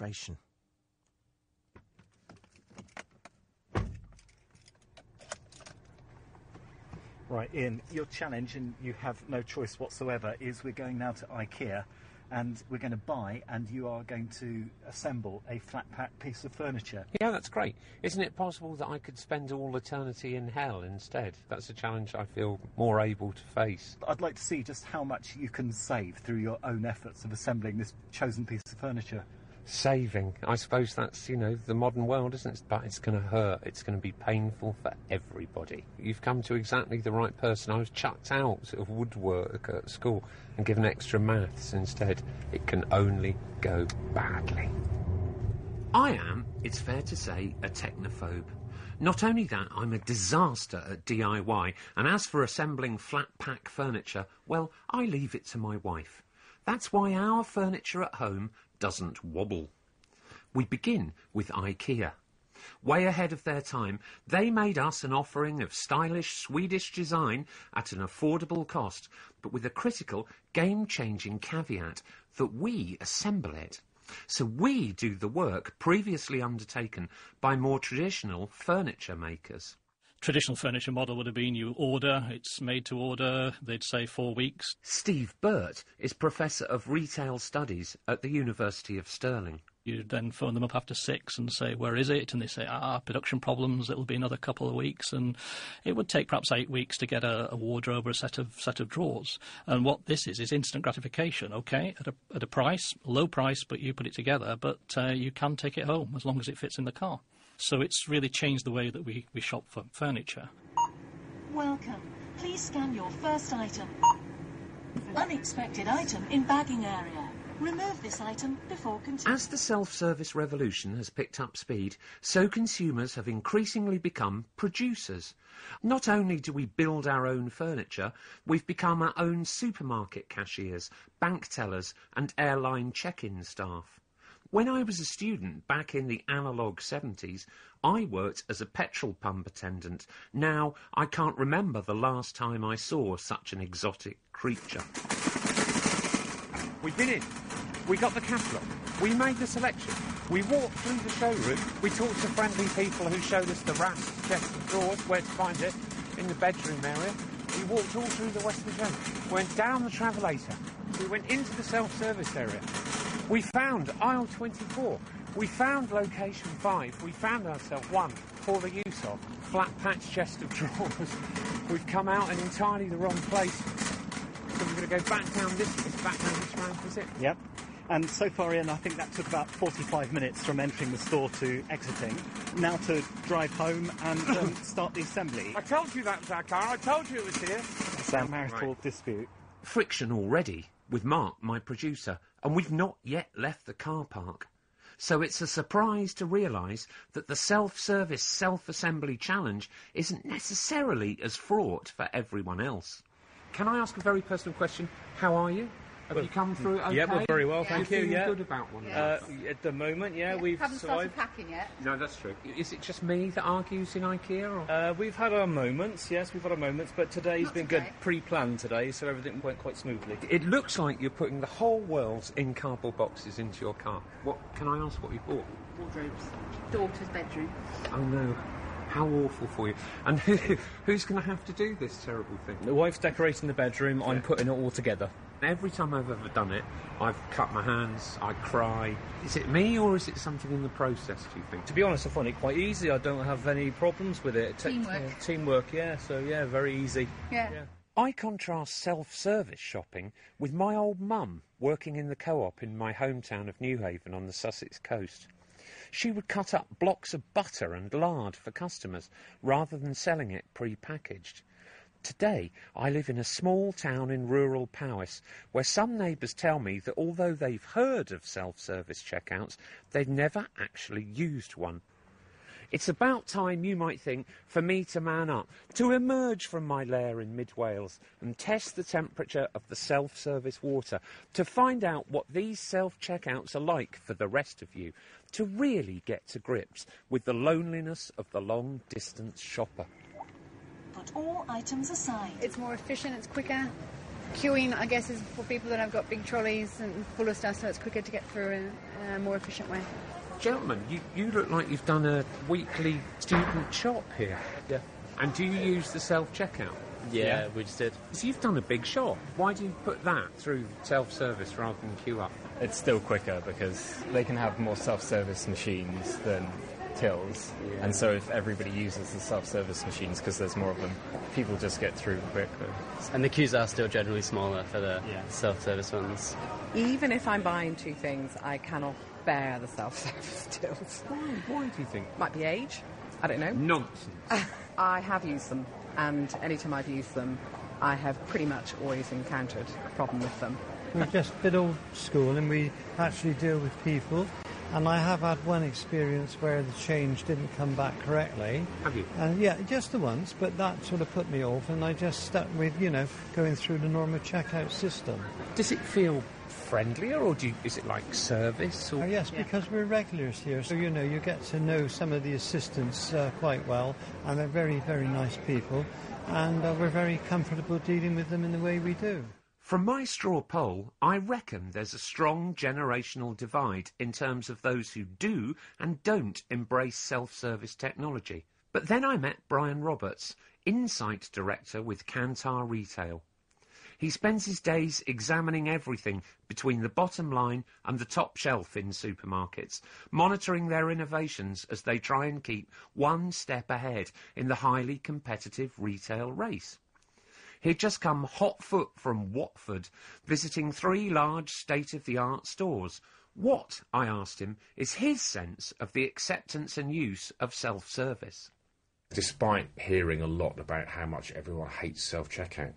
frustration. Right, Ian, your challenge, and you have no choice whatsoever, is we're going now to IKEA and we're going to buy, and you are going to assemble a flat-pack piece of furniture. Yeah, that's great. Isn't it possible that I could spend all eternity in hell instead? That's a challenge I feel more able to face. I'd like to see just how much you can save through your own efforts of assembling this chosen piece of furniture. Saving. I suppose that's, the modern world, isn't it? But it's going to hurt. It's going to be painful for everybody. You've come to exactly the right person. I was chucked out of woodwork at school and given extra maths instead. It can only go badly. I am, it's fair to say, a technophobe. Not only that, I'm a disaster at DIY, and as for assembling flat-pack furniture, well, I leave it to my wife. That's why our furniture at home doesn't wobble. We begin with IKEA. Way ahead of their time, they made us an offering of stylish Swedish design at an affordable cost, but with a critical, game-changing caveat that we assemble it. So we do the work previously undertaken by more traditional furniture makers. Traditional furniture model would have been you order, it's made to order, they'd say 4 weeks. Steve Burt is Professor of Retail Studies at the University of Stirling. You then phone them up after 6 and say, where is it? And they say, production problems, it'll be another couple of weeks. And it would take perhaps 8 weeks to get a wardrobe or a set of drawers. And what this is instant gratification, OK, at a price, low price, but you put it together, but you can take it home as long as it fits in the car. So it's really changed the way that we shop for furniture. Welcome. Please scan your first item. Unexpected item in bagging area. Remove this item before continuing. As the self-service revolution has picked up speed, so consumers have increasingly become producers. Not only do we build our own furniture, we've become our own supermarket cashiers, bank tellers and airline check-in staff. When I was a student back in the analogue 70s, I worked as a petrol pump attendant. Now, I can't remember the last time I saw such an exotic creature. We've been in. We got the catalogue. We made the selection. We walked through the showroom. We talked to friendly people who showed us the rasp, chest of drawers, where to find it, in the bedroom area. We walked all through the Western Zone. Went down the travelator. We went into the self-service area. We found aisle 24. We found location 5. We found ourselves one for the use of flat-patch chest of drawers. We've come out in entirely the wrong place. So we're going to go back down this round, is it? Yep. And so far, Ian, I think that took about 45 minutes from entering the store to exiting. Now to drive home and start the assembly. I told you that was our car. I told you it was here. It's our marital dispute. Friction already with Mark, my producer, and we've not yet left the car park. So it's a surprise to realise that the self-service self-assembly challenge isn't necessarily as fraught for everyone else. Can I ask a very personal question? How are you? Have you come through it okay? Yeah, we're very well, thank you. You're feeling yeah. good about one of those? At the moment, we've haven't survived. started packing yet. No, that's true. Is it just me that argues in IKEA? Or? We've had our moments, yes, we've had our moments, but today's Not been today. good, pre-planned today, so everything went quite smoothly. It looks like you're putting the whole world's in cardboard boxes into your car. What? Can I ask what you bought? Wardrobes. Daughter's bedroom. Oh no. How awful for you. And who's going to have to do this terrible thing? The wife's decorating the bedroom, I'm putting it all together. Every time I've ever done it, I've cut my hands, I cry. Is it me or is it something in the process, do you think? To be honest, I find it quite easy. I don't have any problems with it. Teamwork. Teamwork, yeah, so yeah, very easy. Yeah. I contrast self-service shopping with my old mum working in the co-op in my hometown of Newhaven on the Sussex coast. She would cut up blocks of butter and lard for customers rather than selling it pre-packaged. Today, I live in a small town in rural Powys, where some neighbours tell me that although they've heard of self-service checkouts, they've never actually used one. It's about time, you might think, for me to man up, to emerge from my lair in mid-Wales and test the temperature of the self-service water, to find out what these self-checkouts are like for the rest of you, to really get to grips with the loneliness of the long-distance shopper. Put all items aside. It's more efficient, it's quicker. Queuing, I guess, is for people that have got big trolleys and full of stuff, so it's quicker to get through in a more efficient way. Gentlemen, you look like you've done a weekly student shop here. Yeah. And do you use the self-checkout? Yeah, we just did. So you've done a big shop. Why do you put that through self-service rather than queue up? It's still quicker because they can have more self-service machines than tills. Yeah. And so if everybody uses the self-service machines, because there's more of them, people just get through quicker. And the queues are still generally smaller for the self-service ones. Even if I'm buying two things, I cannot bear the self-service tills. Why do you think? Might be age. I don't know. Nonsense. I have used them, and any time I've used them, I have pretty much always encountered a problem with them. We're just a bit old school and we actually deal with people. And I have had one experience where the change didn't come back correctly. Have you? And yeah, just the once, but that sort of put me off and I just stuck with, going through the normal checkout system. Does it feel friendlier or is it like service? Or? Oh, yes, because we're regulars here, so you get to know some of the assistants quite well, and they're very, very nice people, and we're very comfortable dealing with them in the way we do. From my straw poll, I reckon there's a strong generational divide in terms of those who do and don't embrace self-service technology. But then I met Brian Roberts, Insight Director with Kantar Retail. He spends his days examining everything between the bottom line and the top shelf in supermarkets, monitoring their innovations as they try and keep one step ahead in the highly competitive retail race. He'd just come hot foot from Watford, visiting 3 large state-of-the-art stores. What, I asked him, is his sense of the acceptance and use of self-service? Despite hearing a lot about how much everyone hates self-checkout,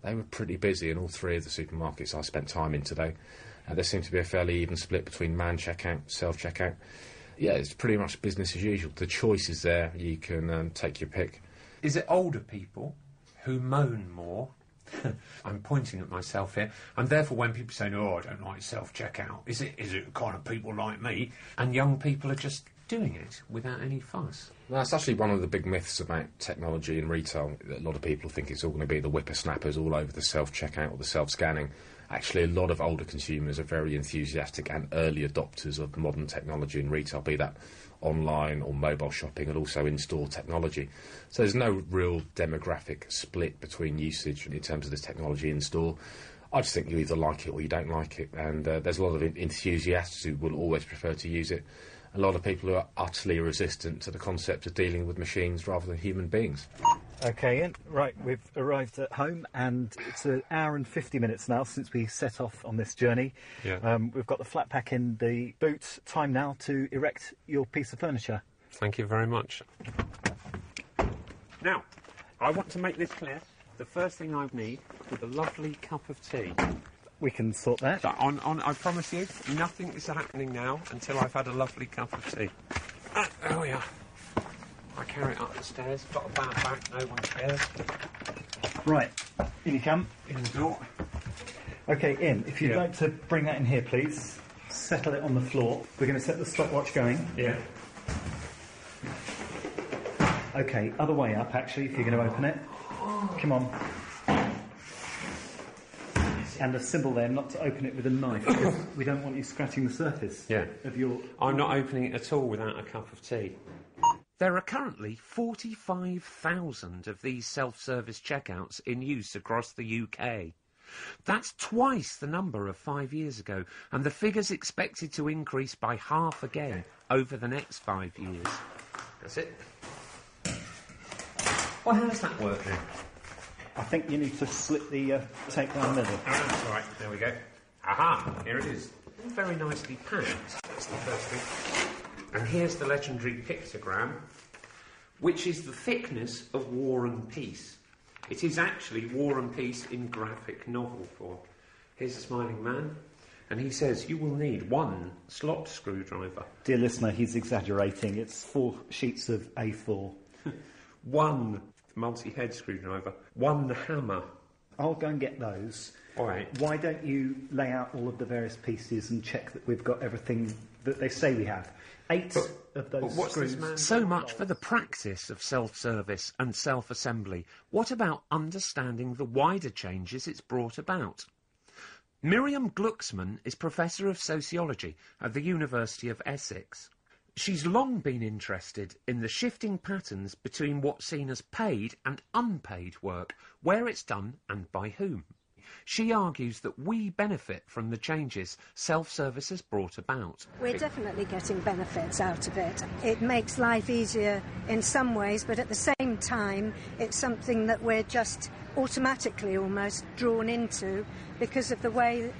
they were pretty busy in all 3 of the supermarkets I spent time in today. There seemed to be a fairly even split between man checkout, self-checkout. Yeah, it's pretty much business as usual. The choice is there. You can take your pick. Is it older people who moan more? I'm pointing at myself here. And therefore when people say, "Oh, I don't like self-checkout," is it kind of people like me? And young people are just doing it without any fuss. Well, that's actually one of the big myths about technology in retail. A lot of people think it's all going to be the whippersnappers all over the self-checkout or the self-scanning. Actually, a lot of older consumers are very enthusiastic and early adopters of modern technology in retail, be that online or mobile shopping and also in-store technology. So there's no real demographic split between usage in terms of this technology in-store. I just think you either like it or you don't like it, and there's a lot of enthusiasts who will always prefer to use it. A lot of people who are utterly resistant to the concept of dealing with machines rather than human beings. OK, Ian. Right, we've arrived at home and it's an hour and 50 minutes now since we set off on this journey. Yeah. We've got the flat pack in the boot. Time now to erect your piece of furniture. Thank you very much. Now, I want to make this clear. The first thing I need is a lovely cup of tea. We can sort that. So I promise you, nothing is happening now until I've had a lovely cup of tea. There we are. I carry it up the stairs. Got a bad back, no one cares. Right, in you come. In the door. OK, Ian, if you'd like to bring that in here, please. Settle it on the floor. We're going to set the stopwatch going. Yeah. OK, other way up, actually, if you're going to open it. Come on. And a symbol there not to open it with a knife, because we don't want you scratching the surface of your... I'm not opening it at all without a cup of tea. There are currently 45,000 of these self-service checkouts in use across the UK. That's twice the number of 5 years ago, and the figure's expected to increase by half again over the next 5 years. That's it. Well, how does that work then? I think you need to slip the tape down the middle. Oh, that's right. There we go. Aha! Here it is. Very nicely packed. That's the first thing. And here's the legendary pictogram, which is the thickness of War and Peace. It is actually War and Peace in graphic novel form. Here's a smiling man, and he says you will need 1 slot screwdriver. Dear listener, he's exaggerating. It's 4 sheets of A4. 1 multi-head screwdriver, 1 hammer. I'll go and get those. All right. Why don't you lay out all of the various pieces and check that we've got everything that they say we have. 8 of those screws. So much for the practice of self-service and self-assembly. What about understanding the wider changes it's brought about? Miriam Glucksmann is Professor of Sociology at the University of Essex. She's long been interested in the shifting patterns between what's seen as paid and unpaid work, where it's done and by whom. She argues that we benefit from the changes self-service has brought about. We're definitely getting benefits out of it. It makes life easier in some ways, but at the same time, it's something that we're just automatically almost drawn into because of the way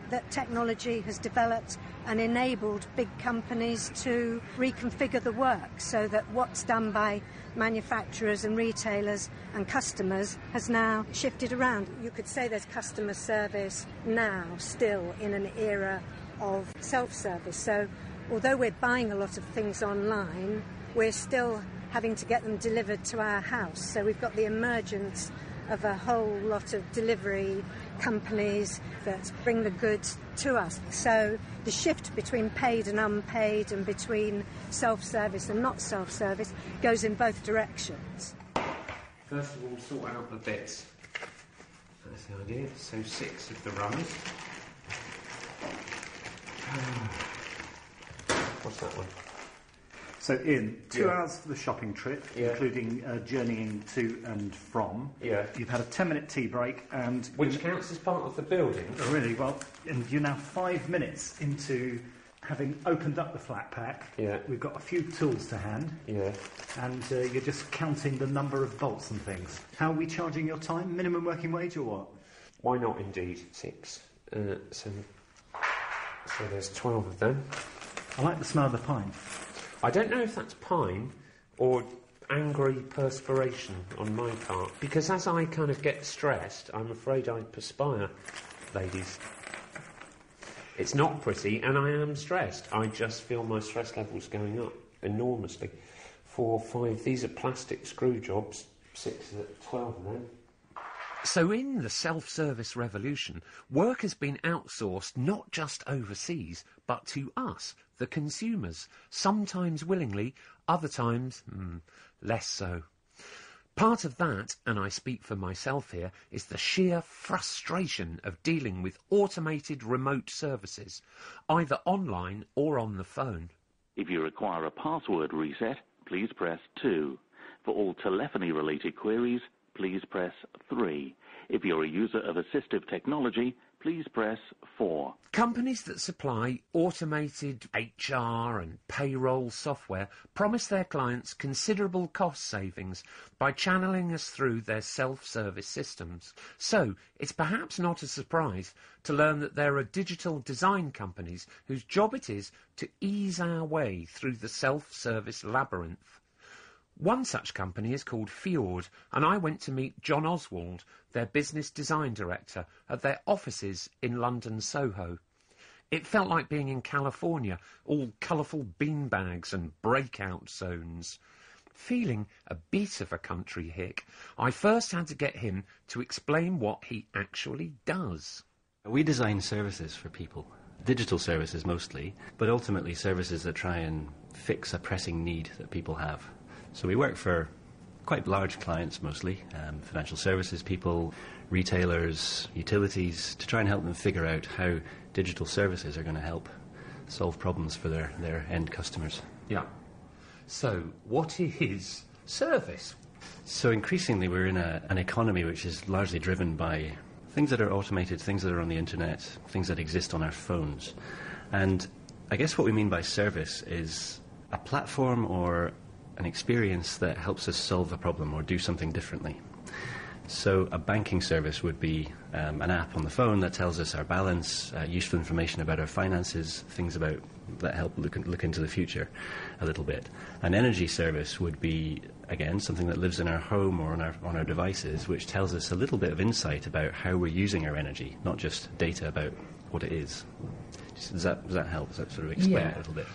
that technology has developed and enabled big companies to reconfigure the work so that what's done by manufacturers and retailers and customers has now shifted around. You could say there's customer service now still in an era of self-service. So although we're buying a lot of things online, we're still having to get them delivered to our house. So we've got the emergence of a whole lot of delivery companies that bring the goods to us. So the shift between paid and unpaid and between self-service and not self-service goes in both directions. First of all, sort out the bits. That's the idea. So 6 of the runners. What's that one? So, Ian, 2 hours for the shopping trip, including journeying to and from. Yeah. You've had a 10-minute tea break, and which counts as part of the building. Oh, really? Well, and you're now 5 minutes into having opened up the flat pack. Yeah. We've got a few tools to hand. Yeah. And you're just counting the number of bolts and things. How are we charging your time? Minimum working wage or what? Why not, indeed? 6. So there's 12 of them. I like the smell of the pine. I don't know if that's pine or angry perspiration on my part, because as I kind of get stressed, I'm afraid I perspire, ladies. It's not pretty, and I am stressed. I just feel my stress levels going up enormously. 4, 5, these are plastic screw jobs, 6, 12 of them. So in the self-service revolution, work has been outsourced not just overseas, but to us, the consumers, sometimes willingly, other times less so. Part of that, and I speak for myself here, is the sheer frustration of dealing with automated remote services, either online or on the phone. If you require a password reset, please press 2. For all telephony-related queries, please press 3. If you're a user of assistive technology, please press 4. Companies that supply automated HR and payroll software promise their clients considerable cost savings by channeling us through their self-service systems. So, it's perhaps not a surprise to learn that there are digital design companies whose job it is to ease our way through the self-service labyrinth. One such company is called Fjord, and I went to meet John Oswald, their business design director, at their offices in London Soho. It felt like being in California, all colourful beanbags and breakout zones. Feeling a bit of a country hick, I first had to get him to explain what he actually does. We design services for people, digital services mostly, but ultimately services that try and fix a pressing need that people have. So we work for quite large clients mostly, financial services people, retailers, utilities, to try and help them figure out how digital services are going to help solve problems for their end customers. Yeah. So what is service? So increasingly we're in an economy which is largely driven by things that are automated, things that are on the internet, things that exist on our phones. And I guess what we mean by service is a platform or an experience that helps us solve a problem or do something differently. So a banking service would be an app on the phone that tells us our balance, useful information about our finances, things about that help look into the future a little bit. An energy service would be, again, something that lives in our home or on our devices, which tells us a little bit of insight about how we're using our energy, not just data about what it is. Does that help? Does that sort of explain it a little bit?